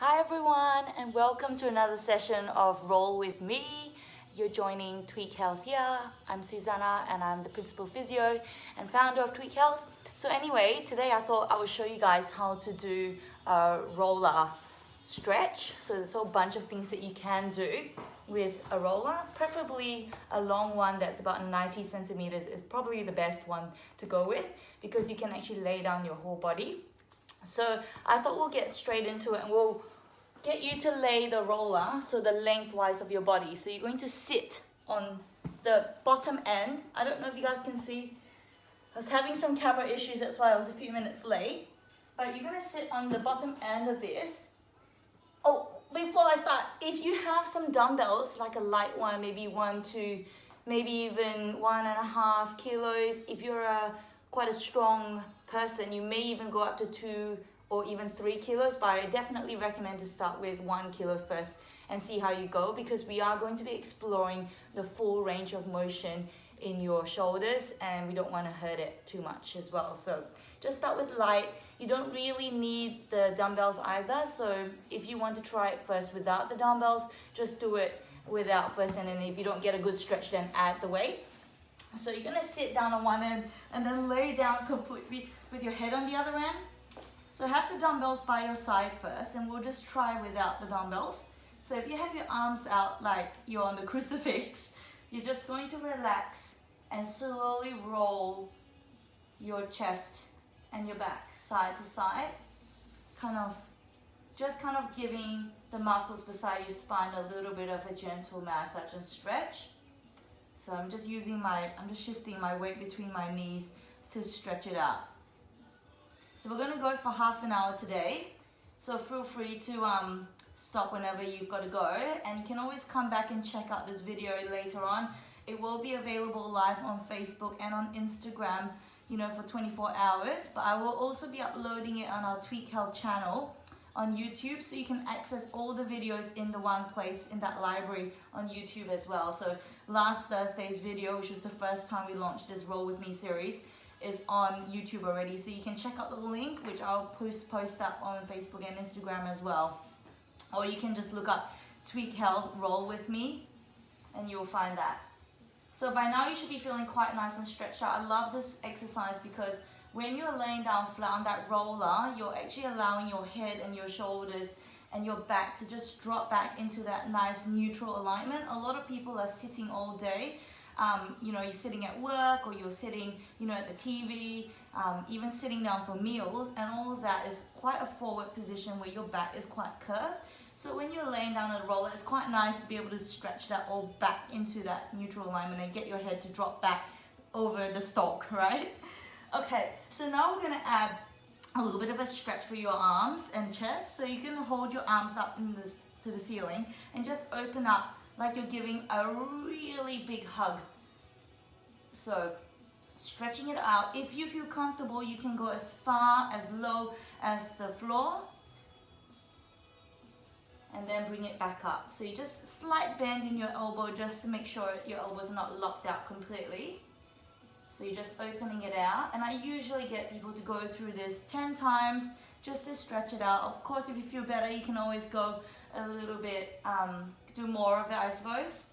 Hi everyone, and welcome to another session of Roll With Me. You're joining Tweak.Health here. I'm Susanna and I'm the principal physio and founder of Tweak.Health. So anyway, today I thought I would show you guys how to do a roller stretch. So there's a whole bunch of things that you can do with a roller. Preferably a long one that's about 90 centimeters is probably the best one to go with because you can actually lay down your whole body. So I thought we'll get straight into it and we'll get you to lay the roller, so the lengthwise of your body. So you're going to sit on the bottom end. I don't know if you guys can see. I was having some camera issues, that's why I was a few minutes late. But you're going to sit on the bottom end of this. Oh, before I start, if you have some dumbbells, like a light one, maybe 1 to maybe even 1.5 kilos, if you're quite a strong person, you may even go up to 2 or even 3 kilos, but I definitely recommend to start with 1 kilo first and see how you go, because we are going to be exploring the full range of motion in your shoulders and we don't want to hurt it too much as well. So just start with light. You don't really need the dumbbells either, so if you want to try it first without the dumbbells, just do it without first, and then if you don't get a good stretch, then add the weight. So you're going to sit down on one end and then lay down completely with your head on the other end. So have the dumbbells by your side first, and we'll just try without the dumbbells. So if you have your arms out like you're on the crucifix, you're just going to relax and slowly roll your chest and your back side to side, kind of giving the muscles beside your spine a little bit of a gentle massage and stretch. So I'm just shifting my weight between my knees to stretch it out. So we're going to go for half an hour today. So feel free to stop whenever you've got to go. And you can always come back and check out this video later on. It will be available live on Facebook and on Instagram, for 24 hours. But I will also be uploading it on our Tweak.Health channel on YouTube, so you can access all the videos in the one place in that library on YouTube as well. So last Thursday's video, which was the first time we launched this Roll With Me series, is on YouTube already. So you can check out the link, which I'll post up on Facebook and Instagram as well. Or you can just look up Tweak.Health Roll With Me and you'll find that. So by now you should be feeling quite nice and stretched out. I love this exercise because when you're laying down flat on that roller, you're actually allowing your head and your shoulders and your back to just drop back into that nice neutral alignment. A lot of people are sitting all day. You're sitting at work, or you're sitting, at the TV, even sitting down for meals, and all of that is quite a forward position where your back is quite curved. So when you're laying down on a roller, it's quite nice to be able to stretch that all back into that neutral alignment and get your head to drop back over the stalk, right? Okay, so now we're going to add a little bit of a stretch for your arms and chest. So you can hold your arms up to the ceiling and just open up like you're giving a really big hug. So stretching it out. If you feel comfortable, you can go as far, as low as the floor, and then bring it back up. So you just slight bend in your elbow just to make sure your elbows are not locked out completely. So you're just opening it out, and I usually get people to go through this 10 times just to stretch it out. Of course, if you feel better, you can always go a little bit, do more of it, I suppose.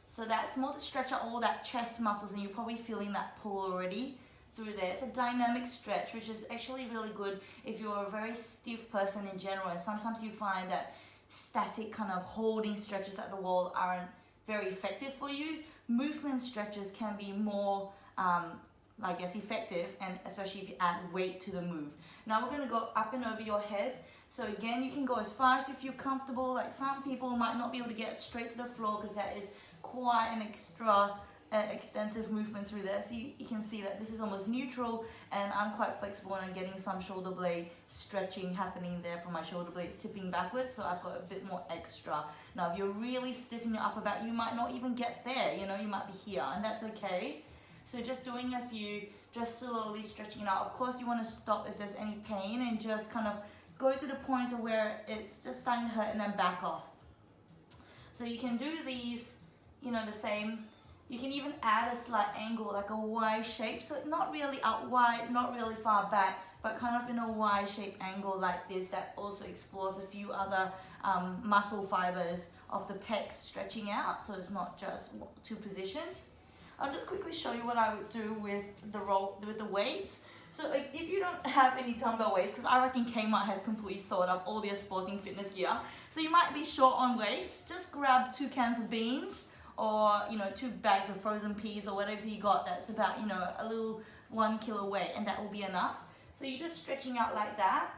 So that's more to stretch out all that chest muscles, and you're probably feeling that pull already through there. It's a dynamic stretch, which is actually really good if you're a very stiff person in general, and sometimes you find that static kind of holding stretches at the wall aren't very effective for you. Movement stretches can be more, effective, and especially if you add weight to the move. Now we're going to go up and over your head. So again, you can go as far as you feel comfortable. Like some people might not be able to get straight to the floor because that is quite an extensive movement through there. So you can see that this is almost neutral, and I'm quite flexible, and I'm getting some shoulder blade stretching happening there from my shoulder blades tipping backwards, so I've got a bit more extra. Now if you're really stiff in your upper back, you might not even get there, you might be here, and that's okay. So just doing a few, just slowly stretching it out. Of course you want to stop if there's any pain and just kind of go to the point of where it's just starting to hurt and then back off. So you can do these, the same. You can even add a slight angle, like a Y shape. So not really out wide, not really far back, but kind of in a Y-shaped angle like this that also explores a few other muscle fibers of the pecs stretching out, so it's not just two positions. I'll just quickly show you what I would do with the weights. So like, if you don't have any dumbbell weights, because I reckon Kmart has completely sold up all their sporting fitness gear, so you might be short on weights, just grab 2 cans of beans, or 2 bags of frozen peas, or whatever you got that's about a little 1 kilo weight, and that will be enough. So you're just stretching out like that.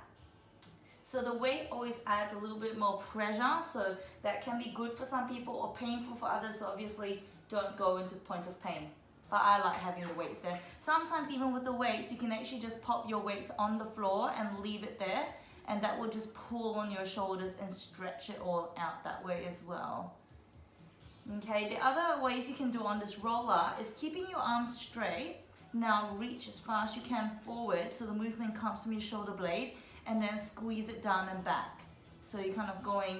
So the weight always adds a little bit more pressure, so that can be good for some people or painful for others, so obviously don't go into the point of pain. But I like having the weights there. Sometimes even with the weights, you can actually just pop your weights on the floor and leave it there, and that will just pull on your shoulders and stretch it all out that way as well. Okay, the other ways you can do on this roller is keeping your arms straight. Now reach as far as you can forward so the movement comes from your shoulder blade, and then squeeze it down and back. So you're kind of going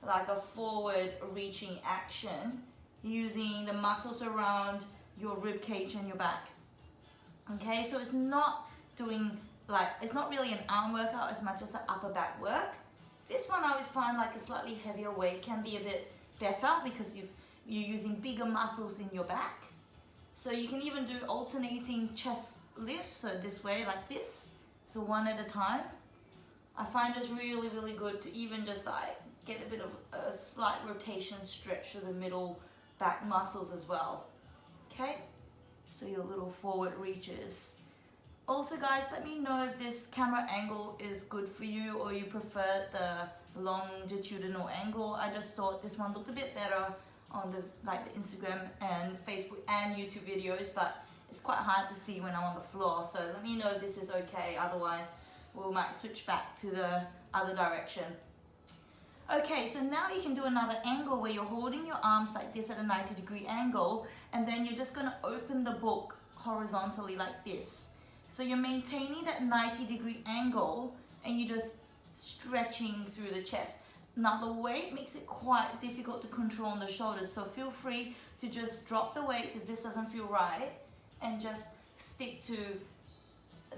like a forward reaching action using the muscles around your rib cage and your back. Okay, so it's not really an arm workout as much as an upper back work. This one I always find like a slightly heavier weight can be a bit better because you're using bigger muscles in your back. So you can even do alternating chest lifts, so this way like this, so one at a time. I find it's really, really good to even just like get a bit of a slight rotation stretch through the middle back muscles as well. Okay, so your little forward reaches. Also guys, let me know if this camera angle is good for you or you prefer the longitudinal angle. I just thought this one looked a bit better on the Instagram and Facebook and YouTube videos, but it's quite hard to see when I'm on the floor, so let me know if this is okay, otherwise we might switch back to the other direction. Okay, so now you can do another angle where you're holding your arms like this at a 90-degree angle, and then you're just going to open the book horizontally like this. So you're maintaining that 90-degree angle and you're just stretching through the chest. Now the weight makes it quite difficult to control on the shoulders, so feel free to just drop the weights if this doesn't feel right and just stick to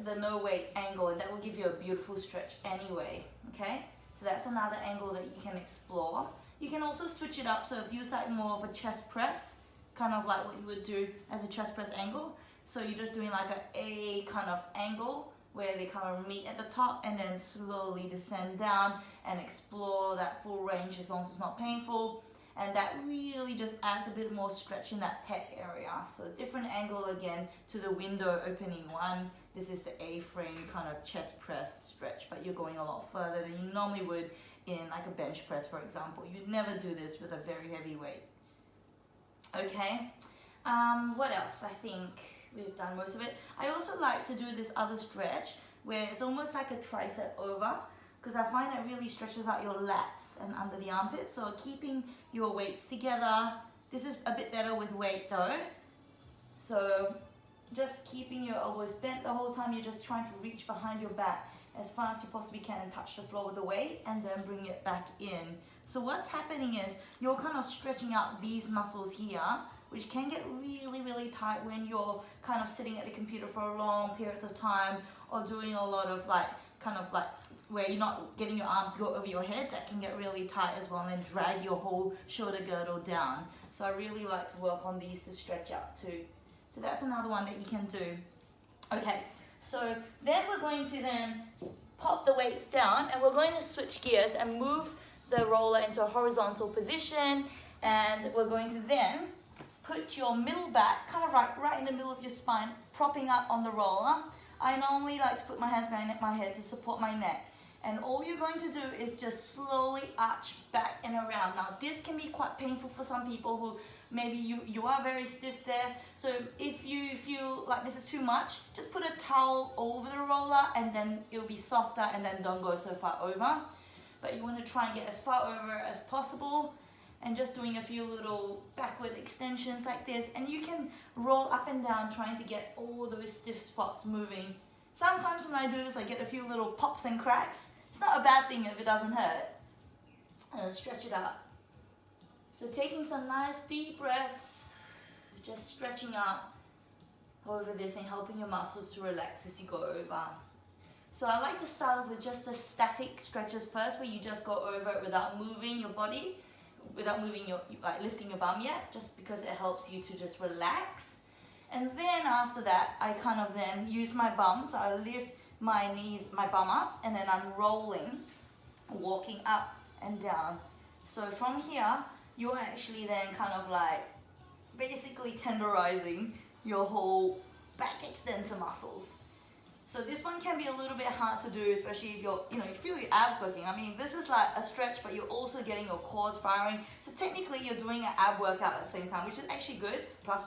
the no weight angle, and that will give you a beautiful stretch anyway. Okay, so that's another angle that you can explore. You can also switch it up, so if you like more of a chest press, kind of like what you would do as a chest press angle, so you're just doing like a kind of angle where they kind of meet at the top and then slowly descend down and explore that full range as long as it's not painful. And that really just adds a bit more stretch in that pec area. So different angle again to the window opening one. This is the A-frame kind of chest press stretch, but you're going a lot further than you normally would in like a bench press, for example. You'd never do this with a very heavy weight. Okay, what else? I think we've done most of it. I also like to do this other stretch where it's almost like a tricep over, because I find that really stretches out your lats and under the armpits. So keeping your weights together. This is a bit better with weight though. So just keeping your elbows bent the whole time. You're just trying to reach behind your back as far as you possibly can and touch the floor with the weight and then bring it back in. So what's happening is you're kind of stretching out these muscles here, which can get really, really tight when you're kind of sitting at the computer for long periods of time or doing a lot of where you're not getting your arms to go over your head. That can get really tight as well and then drag your whole shoulder girdle down. So I really like to work on these to stretch out too. So that's another one that you can do. Okay, so then we're going to then pop the weights down and we're going to switch gears and move the roller into a horizontal position, and we're going to then put your middle back kind of right in the middle of your spine, propping up on the roller. I normally like to put my hands behind my head to support my neck. And all you're going to do is just slowly arch back and around. Now this can be quite painful for some people who maybe you are very stiff there. So if you feel like this is too much, just put a towel over the roller and then it'll be softer, and then don't go so far over. But you want to try and get as far over as possible, and just doing a few little backward extensions like this, and you can roll up and down trying to get all those stiff spots moving. Sometimes when I do this I get a few little pops and cracks. It's not a bad thing if it doesn't hurt. And stretch it out. So taking some nice deep breaths, just stretching out over this and helping your muscles to relax as you go over. So I like to start off with just the static stretches first, where you just go over it without moving your body, without moving your, like lifting your bum yet, just because it helps you to just relax. And then after that, I kind of then use my bum. So I lift my knees, my bum up, and then I'm rolling, walking up and down. So from here, you're actually then kind of like basically tenderizing your whole back extensor muscles. So this one can be a little bit hard to do, especially if you're, you feel your abs working. I mean, this is like a stretch, but you're also getting your quads firing. So technically you're doing an ab workout at the same time, which is actually good, plus.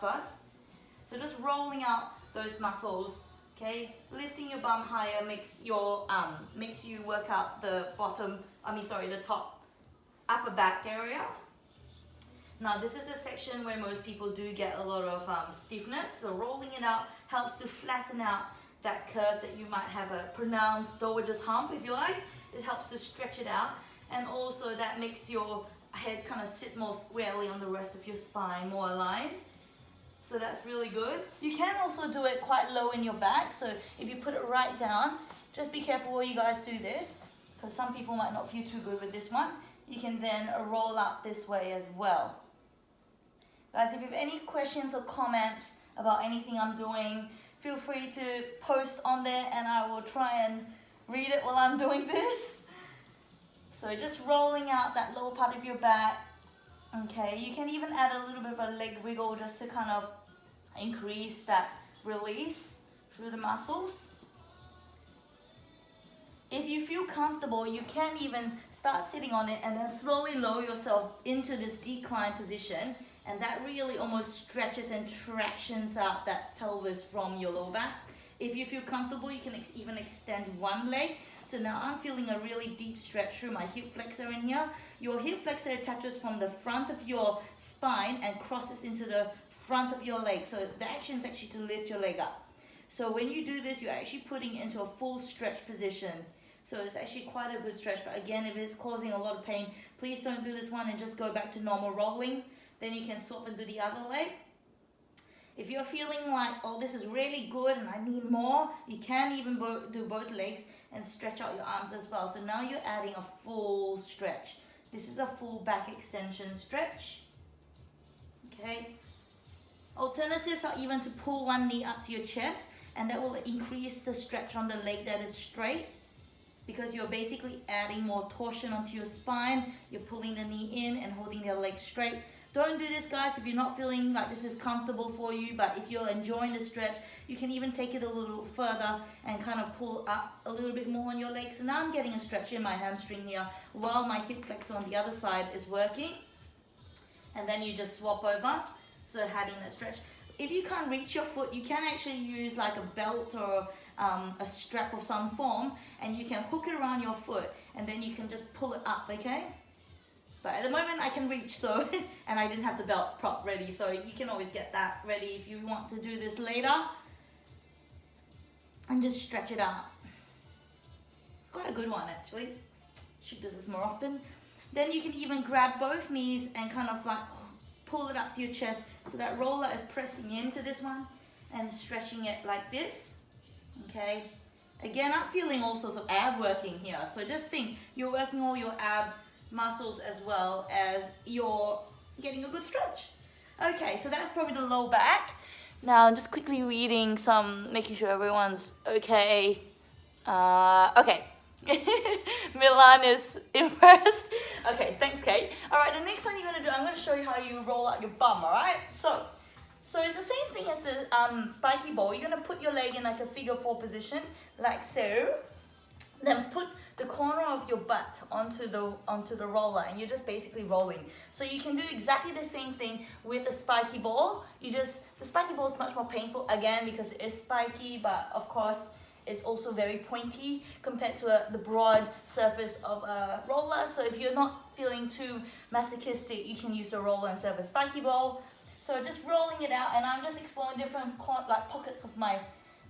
So just rolling out those muscles, okay? Lifting your bum higher makes you work out the the top upper back area. Now this is a section where most people do get a lot of stiffness, so rolling it out helps to flatten out that curve that you might have a pronounced dowager's hump, if you like. It helps to stretch it out, and also that makes your head kind of sit more squarely on the rest of your spine, more aligned. So that's really good. You can also do it quite low in your back, so if you put it right down, just be careful while you guys do this, because some people might not feel too good with this one. You can then roll up this way as well. Guys, if you have any questions or comments about anything I'm doing, feel free to post on there and I will try and read it while I'm doing this. So just rolling out that lower part of your back. Okay, you can even add a little bit of a leg wiggle just to kind of increase that release through the muscles. If you feel comfortable, you can even start sitting on it and then slowly lower yourself into this decline position, and that really almost stretches and tractions out that pelvis from your lower back. If you feel comfortable, you can even extend one leg. So now I'm feeling a really deep stretch through my hip flexor in here. Your hip flexor attaches from the front of your spine and crosses into the front of your leg. So the action is actually to lift your leg up. So when you do this, you're actually putting it into a full stretch position. So it's actually quite a good stretch. But again, if it's causing a lot of pain, please don't do this one and just go back to normal rolling. Then you can swap and do the other leg. If you're feeling like, oh, this is really good and I need more, you can even do both legs and stretch out your arms as well. So now you're adding a full stretch. This is a full back extension stretch. Okay. Alternatives are even to pull one knee up to your chest, and that will increase the stretch on the leg that is straight, because you're basically adding more torsion onto your spine. You're pulling the knee in and holding the leg straight. Don't do this, guys, if you're not feeling like this is comfortable for you, but if you're enjoying the stretch, you can even take it a little further and kind of pull up a little bit more on your legs. So now I'm getting a stretch in my hamstring here while my hip flexor on the other side is working. And then you just swap over, so having that stretch. If you can't reach your foot, you can actually use like a belt or a strap of some form, and you can hook it around your foot, and then you can just pull it up, okay? But at the moment I can reach, so and I didn't have the belt prop ready, so you can always get that ready if you want to do this later. And just stretch it out. It's quite a good one actually. Should do this more often. Then you can even grab both knees and kind of like pull it up to your chest, so that roller is pressing into this one and stretching it like this. Okay. Again, I'm feeling all sorts of ab working here, so just think you're working all your ab muscles as well as you're getting a good stretch. Okay, so that's probably the low back. Now just quickly reading some, making sure everyone's okay. Okay. Milan is impressed. Okay, thanks, Kate. Alright, the next one you're going to do, I'm going to show you how you roll out your bum, alright? So it's the same thing as the spiky ball. You're going to put your leg in like a figure 4 position, like so. Then put the corner of your butt onto the roller, and you're just basically rolling. So you can do exactly the same thing with a spiky ball. The spiky ball is much more painful, again, because it is spiky, but of course it's also very pointy compared to the broad surface of a roller. So if you're not feeling too masochistic, you can use the roller instead of a spiky ball. So just rolling it out, and I'm just exploring different pockets of my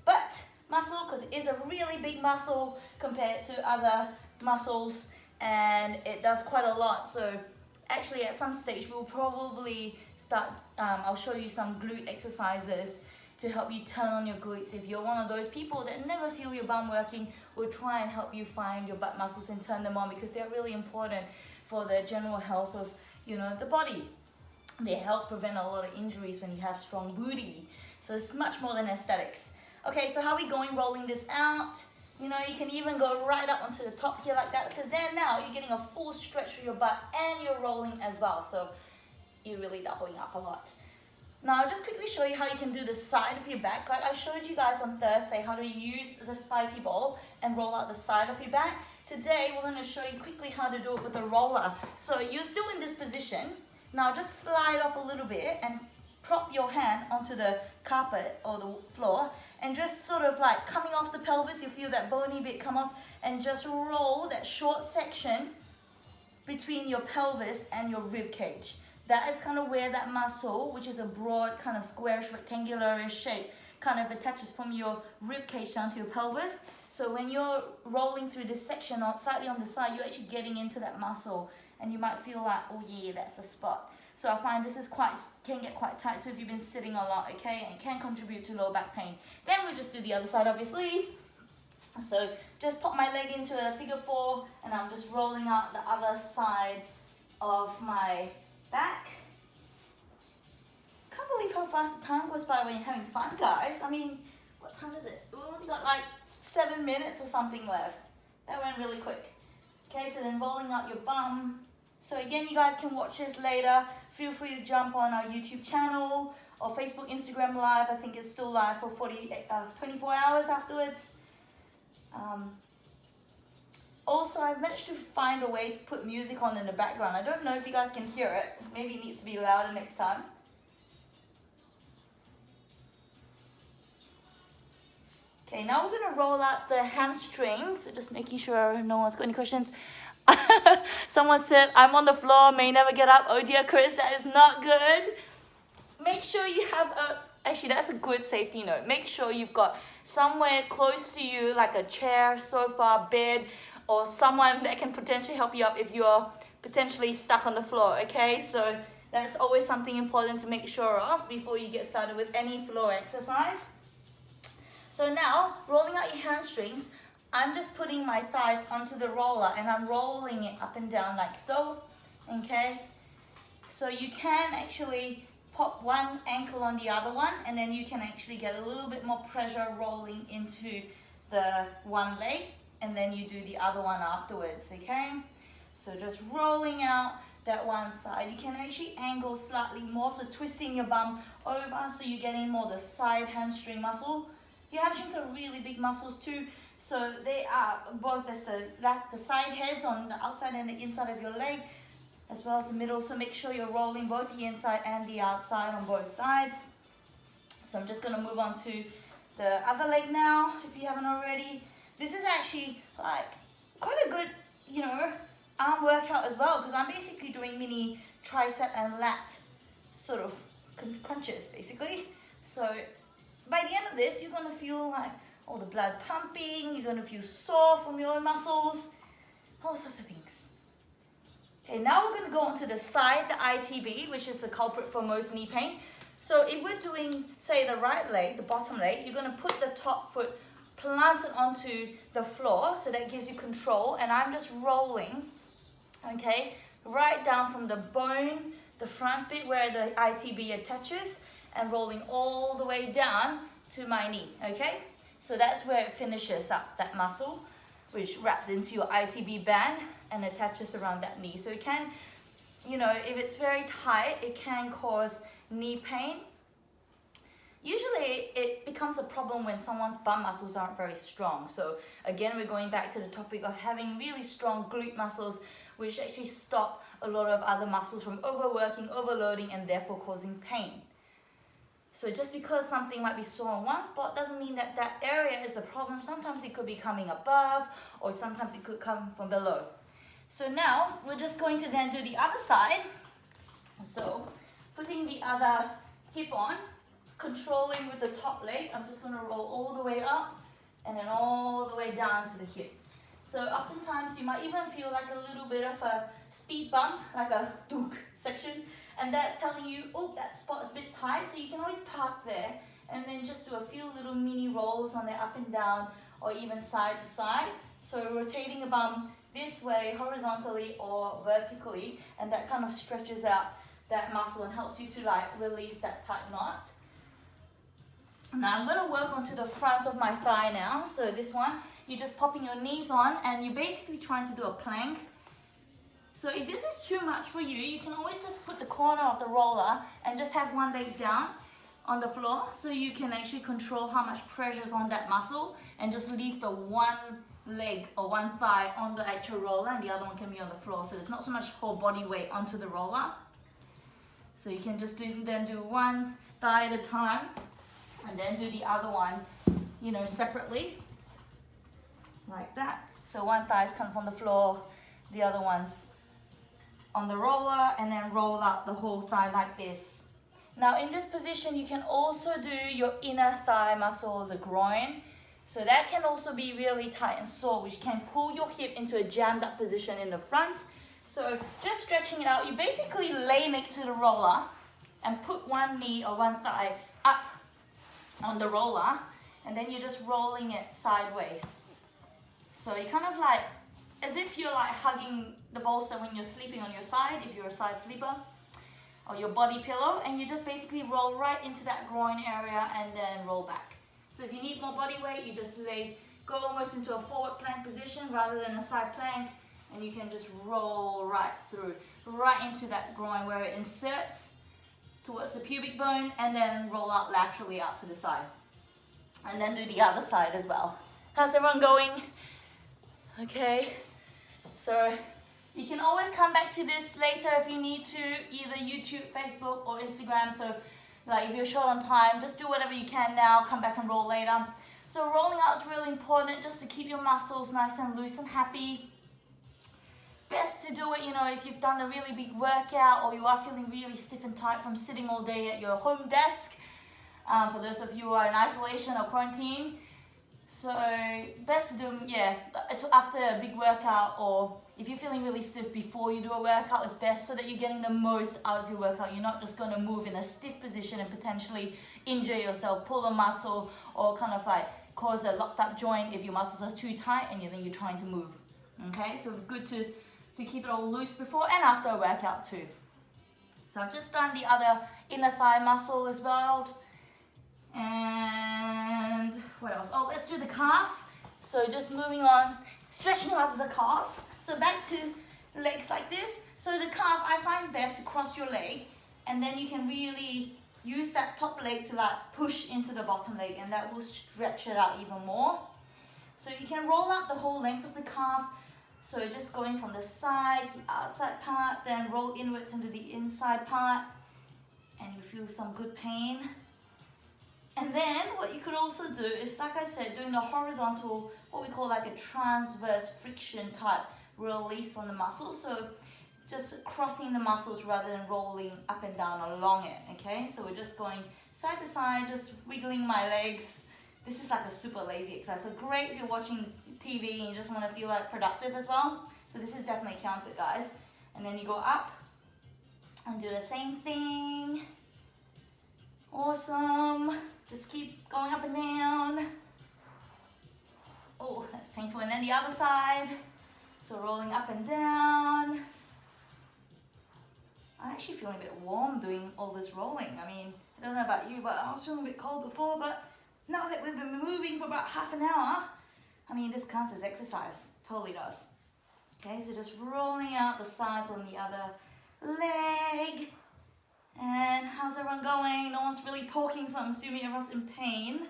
butt muscle, because it is a really big muscle compared to other muscles, and it does quite a lot. So actually at some stage we'll probably start, I'll show you some glute exercises to help you turn on your glutes if you're one of those people that never feel your bum working, will try and help you find your butt muscles and turn them on, because they're really important for the general health of, you know, the body. They help prevent a lot of injuries when you have strong booty. So it's much more than aesthetics. Okay, so how are we going rolling this out? You know, you can even go right up onto the top here like that, because then now you're getting a full stretch through your butt and you're rolling as well. So you're really doubling up a lot. Now I'll just quickly show you how you can do the side of your back. Like I showed you guys on Thursday how to use the spiky ball and roll out the side of your back. Today we're going to show you quickly how to do it with a roller. So you're still in this position. Now just slide off a little bit and prop your hand onto the carpet or the floor, and just sort of like coming off the pelvis, you feel that bony bit come off, and just roll that short section between your pelvis and your rib cage. That is kind of where that muscle, which is a broad kind of squarish rectangular shape, kind of attaches from your rib cage down to your pelvis. So when you're rolling through this section or slightly on the side, you're actually getting into that muscle, and you might feel like, oh yeah, that's a spot. So I find this is can get quite tight too if you've been sitting a lot, okay, and can contribute to low back pain. Then we'll just do the other side, obviously. So just pop my leg into a figure 4, and I'm just rolling out the other side of my back. Can't believe how fast the time goes by when you're having fun, guys. I mean, what time is it? We've only got like 7 minutes or something left. That went really quick. Okay, so then rolling out your bum. So again, you guys can watch this later. Feel free to jump on our YouTube channel or Facebook, Instagram Live. I think it's still live for 24 hours afterwards. Also, I've managed to find a way to put music on in the background. I don't know if you guys can hear it. Maybe it needs to be louder next time. Okay, now we're going to roll out the hamstrings. So just making sure no one's got any questions. Someone said, I'm on the floor, may never get up. Oh dear, Chris, that is not good. Make sure you have actually that's a good safety note. Make sure you've got somewhere close to you, like a chair, sofa, bed, or someone that can potentially help you up if you're potentially stuck on the floor, okay? So that's always something important to make sure of before you get started with any floor exercise. So now, rolling out your hamstrings, I'm just putting my thighs onto the roller and I'm rolling it up and down like so, okay? So you can actually pop one ankle on the other one, and then you can actually get a little bit more pressure rolling into the one leg, and then you do the other one afterwards, okay? So just rolling out that one side. You can actually angle slightly more, so twisting your bum over so you're getting more the side hamstring muscle. Your hamstrings are really big muscles too, so they are both as the side heads on the outside and the inside of your leg, as well as the middle. So make sure you're rolling both the inside and the outside on both sides. So I'm just going to move on to the other leg now, if you haven't already. This is actually like quite a good, you know, arm workout as well, because I'm basically doing mini tricep and lat sort of crunches basically. So by the end of this, you're going to feel like all the blood pumping, you're going to feel sore from your muscles, all sorts of things. Okay, now we're going to go on to the side, the ITB, which is the culprit for most knee pain. So if we're doing, say, the right leg, the bottom leg, you're going to put the top foot planted onto the floor, so that gives you control, and I'm just rolling, okay, right down from the bone, the front bit where the ITB attaches, and rolling all the way down to my knee, okay? So that's where it finishes up, that muscle, which wraps into your ITB band and attaches around that knee. So it can, you know, if it's very tight, it can cause knee pain. Usually it becomes a problem when someone's bum muscles aren't very strong. So again, we're going back to the topic of having really strong glute muscles, which actually stop a lot of other muscles from overworking, overloading, and therefore causing pain. So just because something might be sore on one spot doesn't mean that that area is the problem. Sometimes it could be coming above, or sometimes it could come from below. So now we're just going to then do the other side. So putting the other hip on, controlling with the top leg, I'm just going to roll all the way up and then all the way down to the hip. So oftentimes you might even feel like a little bit of a speed bump, like a dunk section, and that's telling you, oh, that spot is a bit tight, so you can always park there and then just do a few little mini rolls on there up and down, or even side to side. So rotating the bum this way horizontally or vertically, and that kind of stretches out that muscle and helps you to like release that tight knot. Now I'm going to work onto the front of my thigh now. So this one, you're just popping your knees on and you're basically trying to do a plank. So if this is too much for you, you can always just put the corner of the roller and just have one leg down on the floor, so you can actually control how much pressure is on that muscle, and just leave the one leg or one thigh on the actual roller and the other one can be on the floor. So there's not so much whole body weight onto the roller. So you can just do one thigh at a time and then do the other one, you know, separately, like that. So one thigh is kind of on the floor, the other one's on the roller, and then roll out the whole thigh like this. Now in this position, you can also do your inner thigh muscle, the groin. So that can also be really tight and sore, which can pull your hip into a jammed up position in the front. So just stretching it out, you basically lay next to the roller and put one knee or one thigh up on the roller, and then you're just rolling it sideways. So you kind of like, as if you're like hugging the bolster when you're sleeping on your side, if you're a side sleeper, or your body pillow, and you just basically roll right into that groin area and then roll back. So if you need more body weight, you just go almost into a forward plank position rather than a side plank, and you can just roll right through, right into that groin where it inserts towards the pubic bone, and then roll out laterally out to the side. And then do the other side as well. How's everyone going? Okay, so you can always come back to this later if you need to, either YouTube, Facebook, or Instagram. So like if you're short on time, just do whatever you can now, come back and roll later. So rolling out is really important just to keep your muscles nice and loose and happy. Best to do it, you know, if you've done a really big workout or you are feeling really stiff and tight from sitting all day at your home desk. For those of you who are in isolation or quarantine. So best to do, yeah, after a big workout, or if you're feeling really stiff before you do a workout, it's best so that you're getting the most out of your workout. You're not just going to move in a stiff position and potentially injure yourself, pull a muscle, or kind of like cause a locked up joint if your muscles are too tight and then you're trying to move. Okay, so good to keep it all loose before and after a workout too. So I've just done the other inner thigh muscle as well. And what else? Oh, let's do the calf. So just moving on, stretching out as a calf. So back to legs like this. So the calf, I find best to cross your leg, and then you can really use that top leg to like push into the bottom leg, and that will stretch it out even more. So you can roll out the whole length of the calf. So just going from the sides, the outside part, then roll inwards into the inside part, and you feel some good pain. And then what you could also do is, like I said, doing the horizontal, what we call like a transverse friction type release on the muscle. So just crossing the muscles rather than rolling up and down along it, okay? So we're just going side to side, just wiggling my legs. This is like a super lazy exercise. So great if you're watching TV and you just want to feel like productive as well. So this is definitely counted, guys. And then you go up and do the same thing. Awesome. Just keep going up and down. Oh, that's painful. And then the other side. So rolling up and down. I'm actually feeling a bit warm doing all this rolling. I mean, I don't know about you, but I was feeling a bit cold before. But now that we've been moving for about half an hour, I mean, this counts as exercise. Totally does. Okay, so just rolling out the sides on the other leg. And how's everyone going? No one's really talking, so I'm assuming everyone's in pain.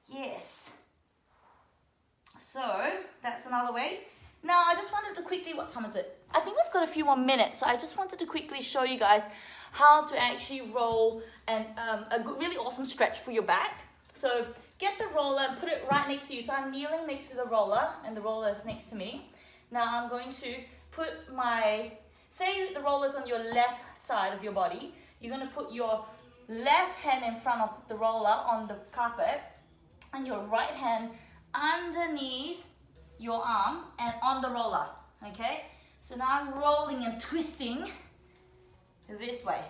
Yes. So, that's another way. Now, I just wanted to quickly, what time is it? I think we've got a few more minutes, so I just wanted to quickly show you guys how to actually roll and a really awesome stretch for your back. So, get the roller and put it right next to you. So, I'm kneeling next to the roller, and the roller is next to me. Now, I'm going to put my... Say the roller's on your left side of your body. You're going to put your left hand in front of the roller on the carpet and your right hand underneath your arm and on the roller, okay? So now I'm rolling and twisting this way,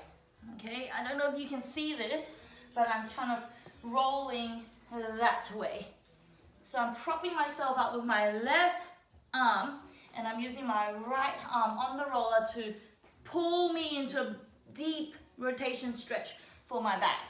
okay? I don't know if you can see this, but I'm kind of rolling that way. So I'm propping myself up with my left arm, and I'm using my right arm on the roller to pull me into a deep rotation stretch for my back.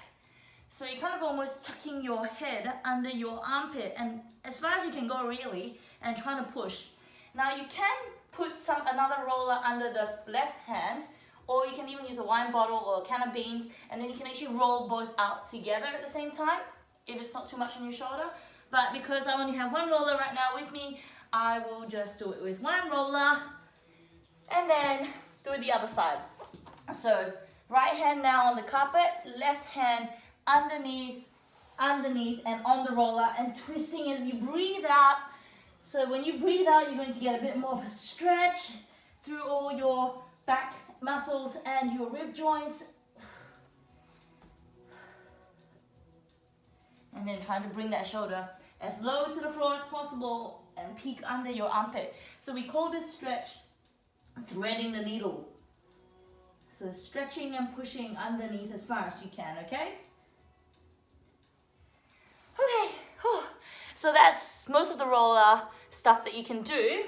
So you're kind of almost tucking your head under your armpit, and as far as you can go really, and trying to push. Now you can put another roller under the left hand, or you can even use a wine bottle or a can of beans, and then you can actually roll both out together at the same time, if it's not too much on your shoulder. But because I only have one roller right now with me, I will just do it with one roller, and then do the other side. So right hand now on the carpet, left hand underneath and on the roller, and twisting as you breathe out. So when you breathe out, you're going to get a bit more of a stretch through all your back muscles and your rib joints. And then trying to bring that shoulder as low to the floor as possible and peek under your armpit. So we call this stretch threading the needle. So stretching and pushing underneath as far as you can, okay? Okay, so that's most of the roller stuff that you can do.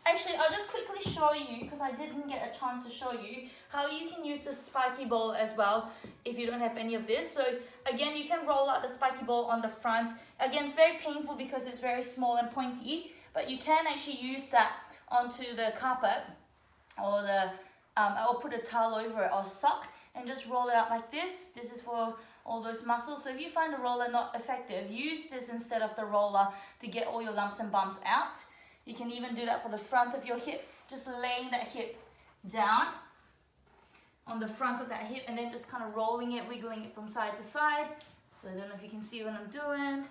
Actually, I'll just quickly show you, because I didn't get a chance to show you, how you can use the spiky ball as well if you don't have any of this. So again, you can roll out the spiky ball on the front. Again, it's very painful because it's very small and pointy, but you can actually use that onto the carpet, or or put a towel over it, or sock, and just roll it out like this. This is for all those muscles. So if you find the roller not effective, use this instead of the roller to get all your lumps and bumps out. You can even do that for the front of your hip, just laying that hip down on the front of that hip, and then just kind of rolling it, wiggling it from side to side. So I don't know if you can see what I'm doing,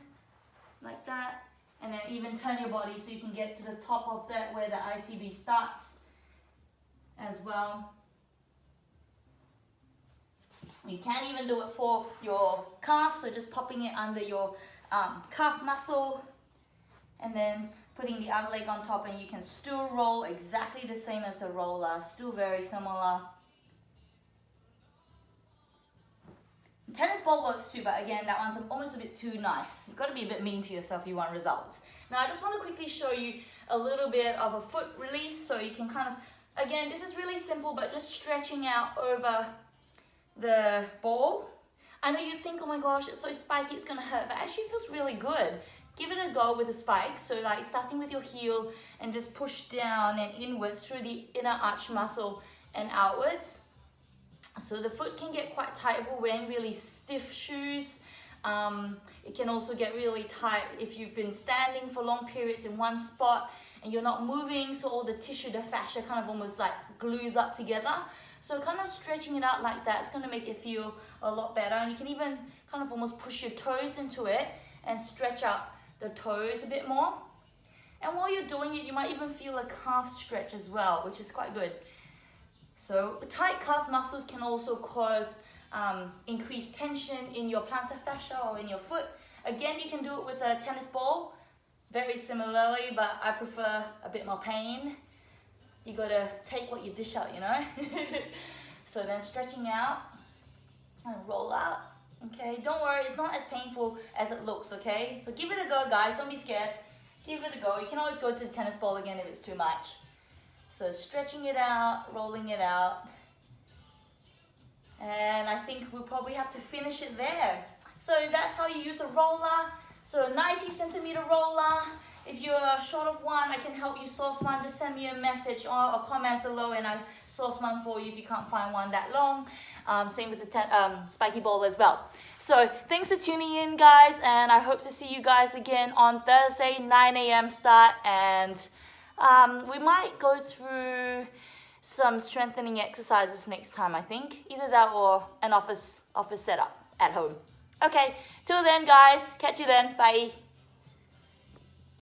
like that. And then even turn your body so you can get to the top of that where the ITB starts as well. You can even do it for your calf, so just popping it under your calf muscle, and then putting the other leg on top, and you can still roll exactly the same as a roller, still very similar. Tennis ball works too, but again, that one's almost a bit too nice. You've got to be a bit mean to yourself if you want results. Now, I just want to quickly show you a little bit of a foot release, so you can kind of, again, this is really simple, but just stretching out over the ball. I know you think, oh my gosh, it's so spiky, it's going to hurt, but actually it feels really good. Give it a go with a spike. So like starting with your heel and just push down and inwards through the inner arch muscle and outwards. So the foot can get quite tight if we're wearing really stiff shoes. It can also get really tight if you've been standing for long periods in one spot and you're not moving, so all the tissue, the fascia kind of almost like glues up together. So kind of stretching it out like that, it's going to make it feel a lot better. And you can even kind of almost push your toes into it and stretch out the toes a bit more. And while you're doing it, you might even feel a calf stretch as well, which is quite good. So tight calf muscles can also cause increased tension in your plantar fascia or in your foot. Again, you can do it with a tennis ball, very similarly, but I prefer a bit more pain. You gotta take what you dish out, you know? So then stretching out and roll out. Okay, don't worry, it's not as painful as it looks, okay? So give it a go, guys, don't be scared. Give it a go. You can always go to the tennis ball again if it's too much. So stretching it out, rolling it out. And I think we'll probably have to finish it there. So that's how you use a roller. So a 90 centimeter roller. If you're short of one, I can help you source one. Just send me a message or a comment below and I source one for you if you can't find one that long. Same with the spiky ball as well. So thanks for tuning in, guys, and I hope to see you guys again on Thursday, 9 a.m. start, and we might go through some strengthening exercises next time, I think. Either that or an office setup at home. Okay, till then, guys. Catch you then. Bye.